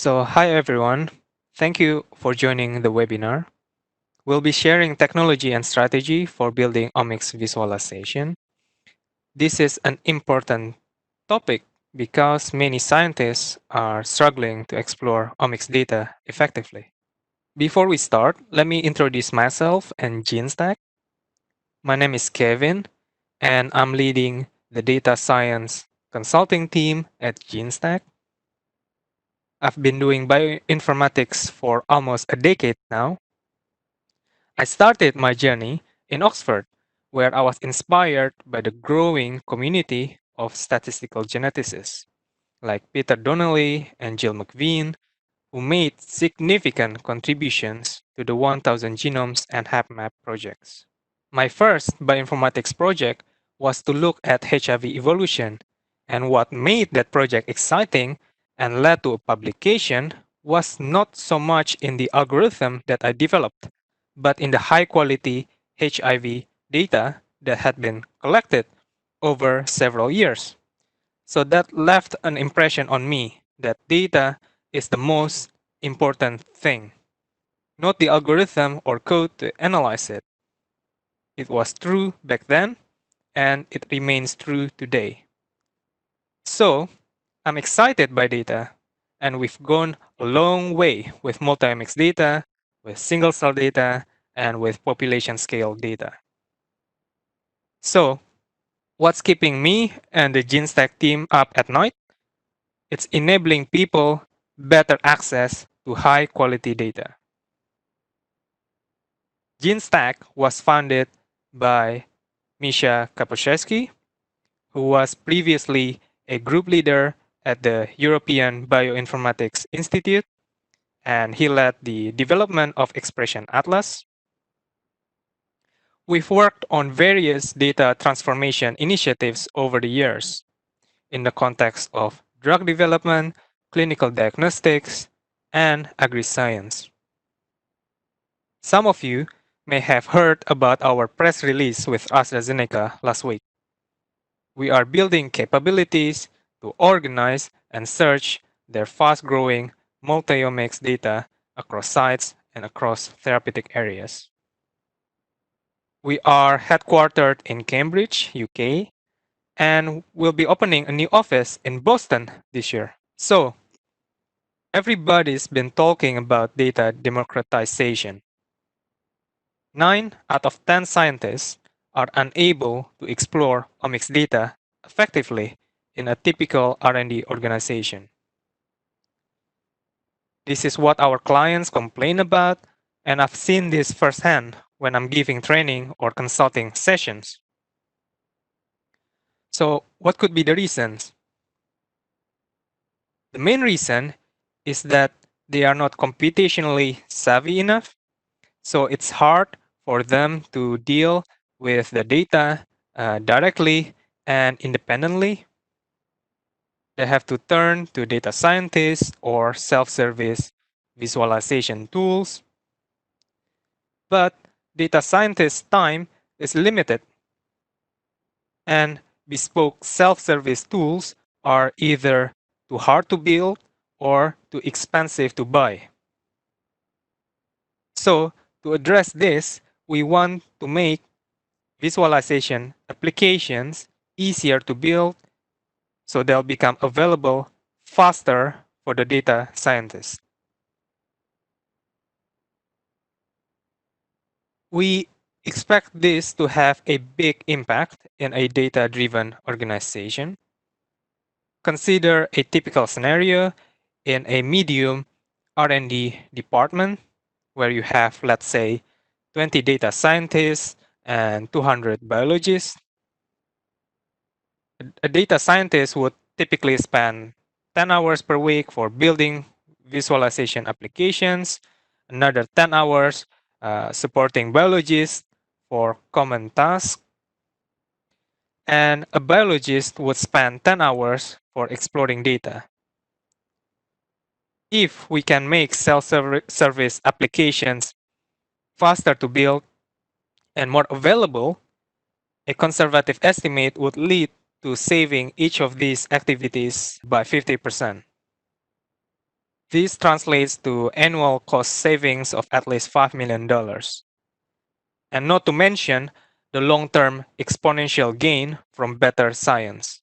Hi everyone. Thank you for joining the webinar. We'll be sharing technology and strategy for building omics visualization. This is an important topic because many scientists are struggling to explore omics data effectively. Before we start, let me introduce myself and Genestack. My name is Kevin, and I'm leading the data science consulting team at Genestack. I've been doing bioinformatics for almost a decade now. I started my journey in Oxford, where I was inspired by the growing community of statistical geneticists like Peter Donnelly and Jill McVean, who made significant contributions to the 1000 Genomes and HapMap projects. My first bioinformatics project was to look at HIV evolution, and what made that project exciting and led to a publication was not so much in the algorithm that I developed, but in the high quality HIV data that had been collected over several years. So that left an impression on me that data is the most important thing, not the algorithm or code to analyze it. It was true back then, and it remains true today. So, I'm excited by data, and we've gone a long way with multi-omics data, with single-cell data, and with population scale data. So, what's keeping me and the Genestack team up at night? It's enabling people better access to high-quality data. Genestack was founded by Misha Kaposzewski, who was previously a group leader at the European Bioinformatics Institute, and he led the development of Expression Atlas. We've worked on various data transformation initiatives over the years in the context of drug development, clinical diagnostics, and agri-science. Some of you may have heard about our press release with AstraZeneca last week. We are building capabilities to organize and search their fast-growing multi-omics data across sites and across therapeutic areas. We are headquartered in Cambridge, UK, and we'll be opening a new office in Boston this year. So, everybody's been talking about data democratization. 9 out of 10 scientists are unable to explore omics data effectively in a typical R&D organization. This is what our clients complain about, and I've seen this firsthand when I'm giving training or consulting sessions. So, what could be the reasons? The main reason is that they are not computationally savvy enough, so it's hard for them to deal with the data directly and independently. They have to turn to data scientists or self-service visualization tools. But data scientists' time is limited, and bespoke self-service tools are either too hard to build or too expensive to buy. So, to address this, we want to make visualization applications easier to build so they'll become available faster for the data scientists. We expect this to have a big impact in a data-driven organization. Consider a typical scenario in a medium R&D department where you have, let's say, 20 data scientists and 200 biologists. A data scientist would typically spend 10 hours per week for building visualization applications, another 10 hours supporting biologists for common tasks, and a biologist would spend 10 hours for exploring data. If we can make self-service applications faster to build and more available, a conservative estimate would lead to saving each of these activities by 50%. This translates to annual cost savings of at least $5 million. And not to mention the long-term exponential gain from better science.